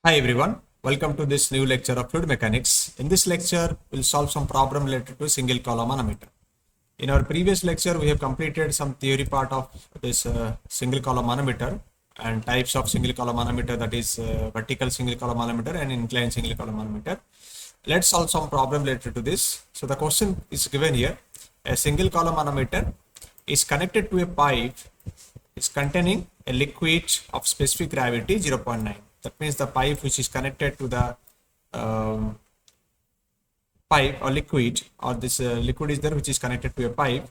Hi everyone, welcome to this new lecture of fluid mechanics. In this lecture, we'll solve some problem related to single column manometer. In our previous lecture, we have completed some theory part of this single column manometer and types of single column manometer, that is vertical single column manometer and inclined single column manometer. Let's solve some problem related to this. So the question is given here. A single column manometer is connected to a pipe is containing a liquid of specific gravity 0.9. That means the pipe which is connected to the pipe or liquid, or this liquid is there which is connected to a pipe,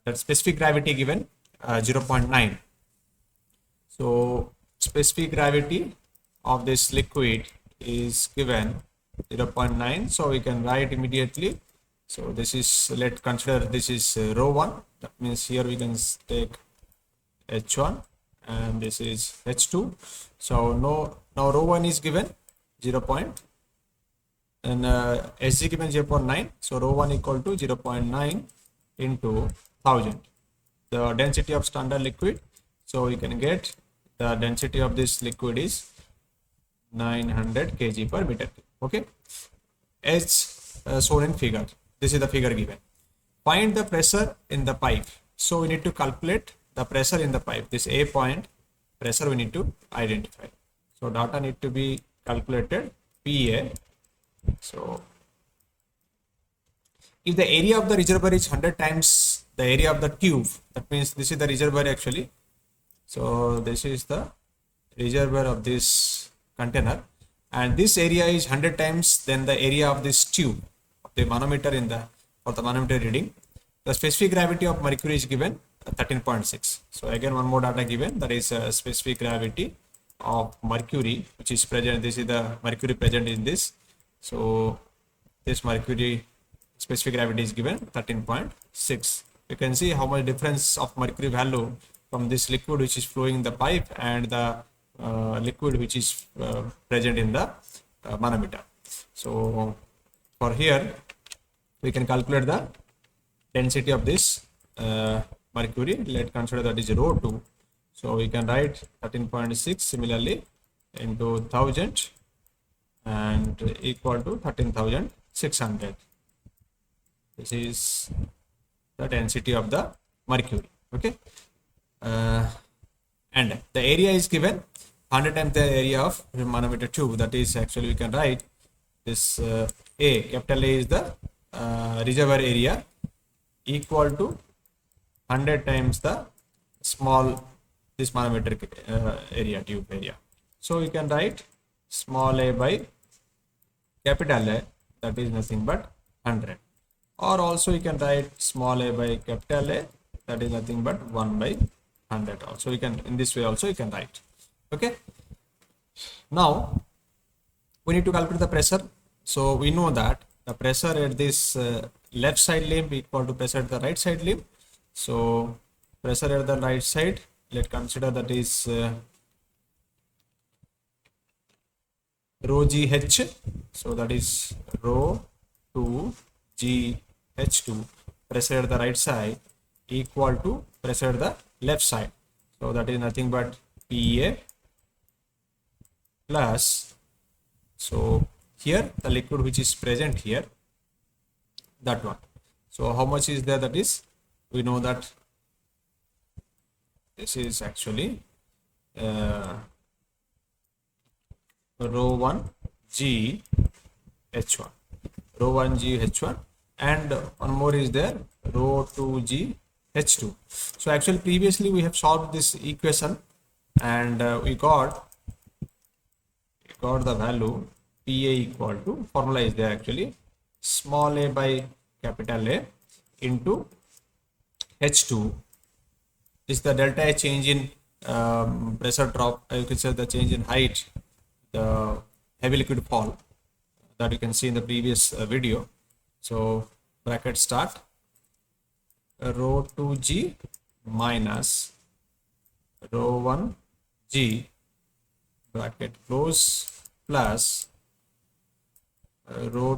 that specific gravity given 0.9. So specific gravity of this liquid is given 0.9. So we can write immediately. So this is, let's consider this is rho 1. That means here we can take H1 and this is H2. So now rho 1 is given 0. And SG given 0.9. So rho 1 equal to 0.9 into 1000. The density of standard liquid. So you can get the density of this liquid is 900 kg per meter. Okay. As shown in figure. This is the figure given. Find the pressure in the pipe. So we need to calculate the pressure in the pipe. This A point pressure we need to identify. So data need to be calculated PA. So if the area of the reservoir is 100 times the area of the tube, that means this is the reservoir actually. So this is the reservoir of this container, and this area is 100 times then the area of this tube of the manometer in the for the manometer reading. The specific gravity of mercury is given 13.6. So again one more data given, that is specific gravity of mercury which is present. This is the mercury present in this. So this mercury specific gravity is given 13.6. You can see how much difference of mercury value from this liquid which is flowing in the pipe and the liquid which is present in the manometer. So for here we can calculate the density of this mercury. Let's consider that is rho 2. So we can write 13.6 similarly into 1000 and equal to 13,600. This is the density of the mercury. Okay. And the area is given 100 times the area of manometer tube. That is actually we can write this A, capital A is the reservoir area, equal to 100 times the small this manometer area, tube area. So you can write small a by capital A, that is nothing but 100, or also you can write small a by capital A, that is nothing but 1 by 100. Also you can, in this way also you can write. Okay. Now we need to calculate the pressure. So we know that the pressure at this left side limb equal to pressure at the right side limb. So pressure at the right side, let's consider that is rho GH. So that is rho 2 GH2, pressure at the right side equal to pressure at the left side. So that is nothing but PA plus, so here the liquid which is present here, that one. So how much is there? That is, we know that this is actually rho 1 G H1, rho 1 G H1, and one more is there, rho 2 G H2. So actually previously we have solved this equation and we got the value PA equal to, formula is there actually, small a by capital A into H2 is the delta A change in pressure drop, you can say the change in height, the heavy liquid fall that you can see in the previous video. So bracket start, rho 2G minus rho 1G bracket close plus rho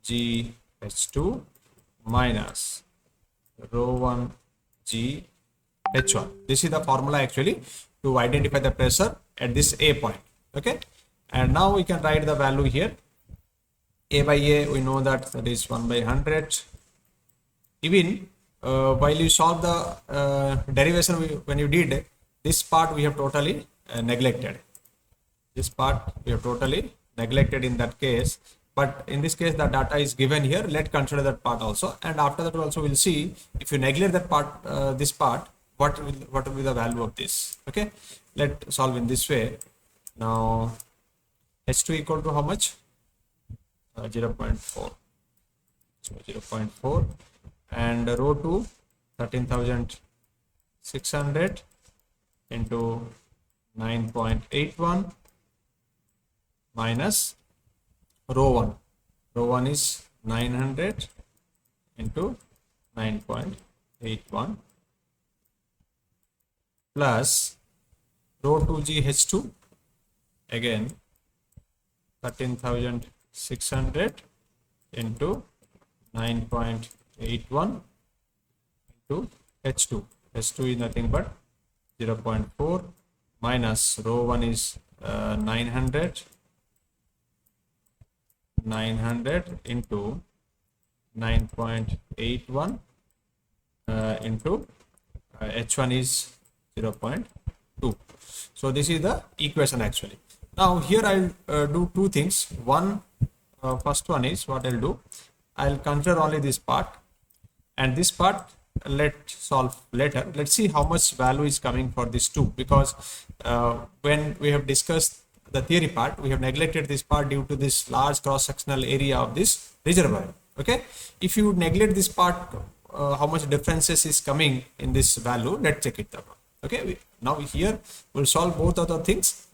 2G H2 minus rho 1G H1. This is the formula actually to identify the pressure at this A point. Okay. And now we can write the value here. A by A, we know that is 1 by 100. Even while you solve the derivation, when you did this part, we have totally neglected. This part we have totally neglected in that case. But in this case, the data is given here. Let's consider that part also. And after that also, we'll see if you neglect that part, this part, what will be the value of this. Okay, let's solve in this way. Now, H2 equal to how much? 0.4. So 0.4 and row 2 13,600 into 9.81 minus row 1. Row 1 is 900 into 9.81 plus row 2G H2 again 13,600 into 9.81 into H2. H2 is nothing but 0.4 minus row 1 is 900 into 9.81 into H1 is 0.2. So this is the equation actually. Now here I'll do two things. First one is what I'll do. I'll consider only this part, and this part let's solve later. Let's see how much value is coming for this 2, because when we have discussed the theory part, we have neglected this part due to this large cross-sectional area of this reservoir. Okay, if you neglect this part, how much differences is coming in this value, let's check it out. Okay, now here we'll solve both of the things.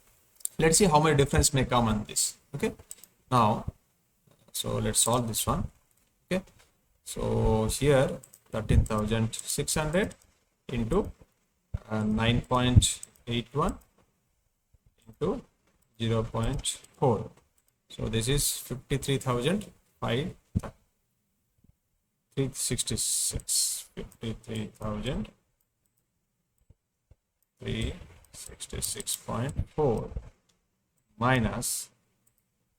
Let's see how much difference may come on this. Okay, now so let's solve this one. Okay, so here 13,600 into 9.81 into 0.4. So this is 53,366. 53,366.4 minus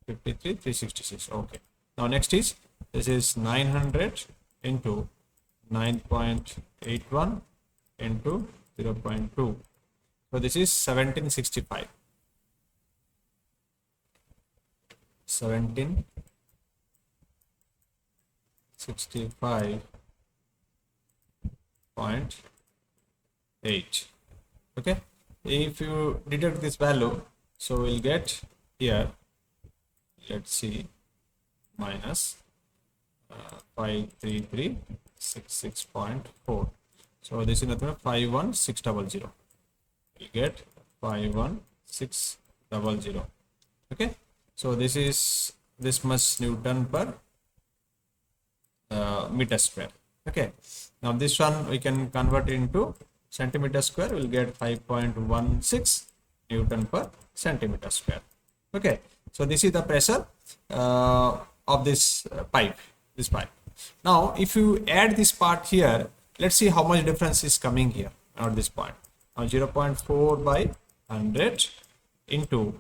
53,366. Okay. Now next is, this is 900 into 9.81 into 0.2. So this is 1765. 1765.8. Okay, if you deduct this value, so we'll get here, let's see, minus 53,366.4. so this is nothing but 51600. we get 51600. Okay, so this much Newton per meter square. Okay, now this one we can convert into centimeter square. We'll get 5.16 Newton per centimeter square. Okay, so this is the pressure of this pipe. Now if you add this part here, let's see how much difference is coming here at this point. Now 0.4 by 100 into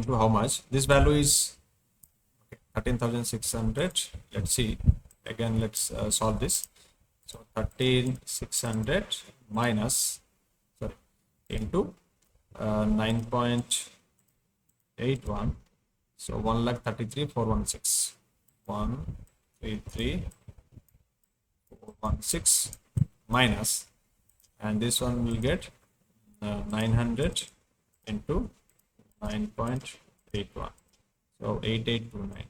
how much? This value is 13,600. let's see again, let's solve this. So 13,600 minus, sorry, into 9.81. so 1,33,416. 133,416 minus, and this one will get 900 into 9.81. so 8829.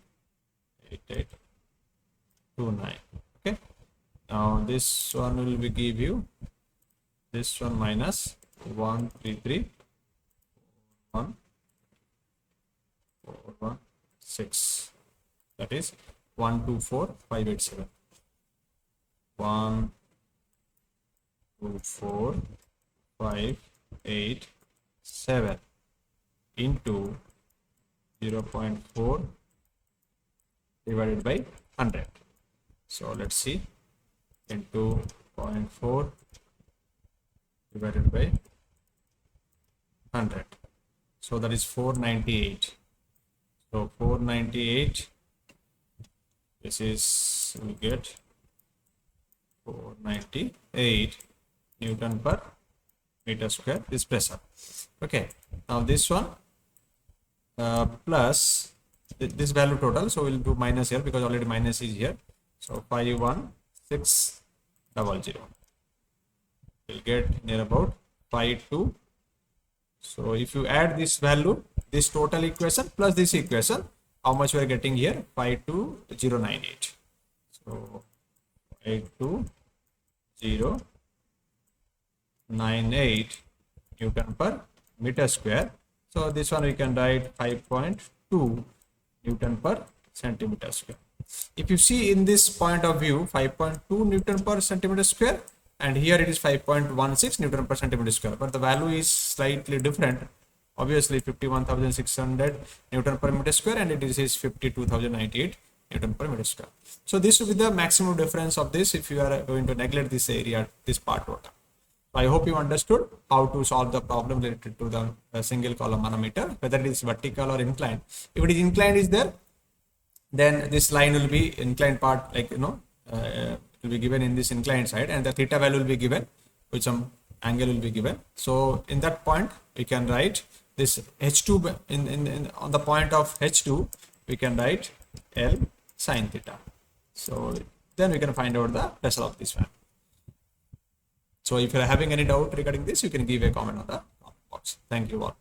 8829. Okay, now this one will be give you this one minus 133,416. that is 124,587. 124,587 into 0.4 divided by 100. So let's see, into 0.4 divided by 100. So that is 498. So 498, this is, we get 498 Newton per meter square is pressure. Okay, now this one plus this value total, so we'll do minus here because already minus is here. So 51600 will get near about 52. So if you add this value, this total equation plus this equation, how much we are getting here? 52098. So 52098 Newton per meter square. So this one we can write 5.2 Newton per centimeter square. If you see in this point of view, 5.2 Newton per centimeter square, and here it is 5.16 Newton per centimeter square, but the value is slightly different. Obviously 51,600 Newton per meter square, and it is 52,098 Newton per meter square. So this will be the maximum difference of this if you are going to neglect this area, this part total. I hope you understood how to solve the problem related to the single column manometer, whether it is vertical or inclined. If it is inclined is there, then this line will be inclined part, like will be given in this inclined side, and the theta value will be given with some angle will be given. So in that point we can write this h2 on the point of h2 we can write L sin theta. So then we can find out the pressure of this fan. So if you are having any doubt regarding this, you can give a comment on the comment box. Thank you all.